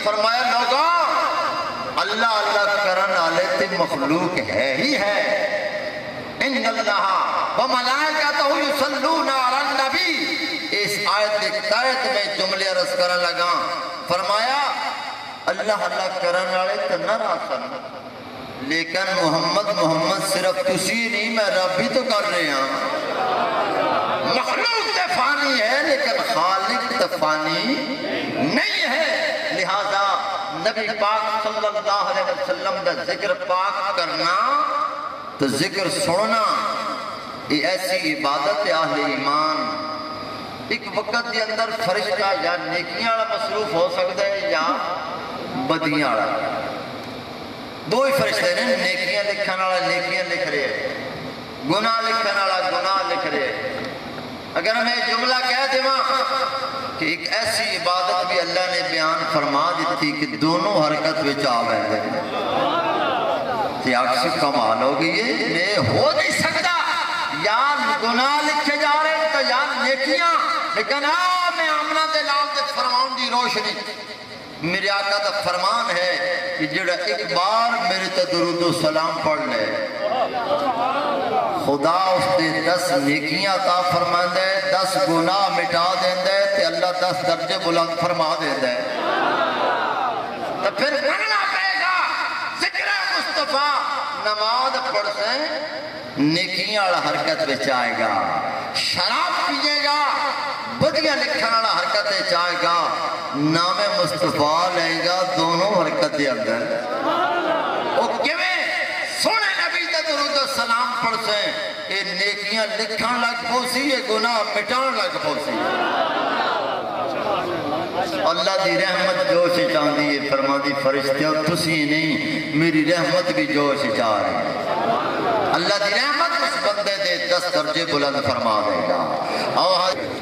فرمایا لوگوں اللہ اللہ کرن والے تے مخلوق ہے ہی ہے ان اللہ وملائکتہ یصلون علی النبی اس آیت کے تحت میں جملے عرض کرن لگا فرمایا اللہ اللہ کرن والے تے نہ راسن لیکن محمد صرف تسی نہیں میں رب بھی تو کر رہے ہیں مخلوق تے فانی ہے لیکن خالق تے فانی نہیں ہے لہذا نبی پاک صلی اللہ علیہ وسلم دا ذکر پاک کرنا تو ذکر سننا یہ ایسی عبادت اہل ایمان ایک وقت کے اندر فرشتہ یا نیکیاں والا مصروف ہو سکتا ہے یا بدیاں والا دو ہی فرشتے نے نیکیاں لکھن والا نیکیاں لکھ رہے ہیں گناہ لکھن والا گناہ لکھ رہے ہیں اگر ہمیں جملہ کہہ دوں کہ ایک ایسی عبادت بھی اللہ نے بیان فرما دیتی کہ دونوں حرکت وچ آ گئے کہ آپ سے کمال ہو گئی یہ ہو نہیں سکتا یا گناہ لکھے جا رہے ہیں تو یا نیکیاں لیکن میں آمنہ دے نام دے فرمان دی روشنی میرے آقا دا فرمان ہے کہ جڑا ایک بار میرے تے درود و سلام پڑھ لے خدا اس تے 10 نیکیاں عطا فرماندا ہے 10 گناہ مٹا دیندا ہے تے اللہ 10 درجے بلند فرما دیندا ہے تو پھر کرنا پڑے گا ذکر مصطفیٰ نماز پڑھ سے نیکیاں والا حرکت وچ آئے گا شراب پیے گا بدیاں لکھن والا حرکت وچ آئے گا نام مصطفیٰ لے گا دونوں حرکت دے اندر وہ کیویں سونے نبی تے درود و سلام پڑھ سے یہ نیکیاں لکھن لگ پوسی یہ گناہ مٹان لگ پوسی اللہ دی رحمت جوش چاندی ہے فرما دی فرشتیاں تسی نہیں میری رحمت بھی جوش چاہ رہی ہے اللہ دی رحمت اس بندے دے 10 درجے بلند فرما دے گا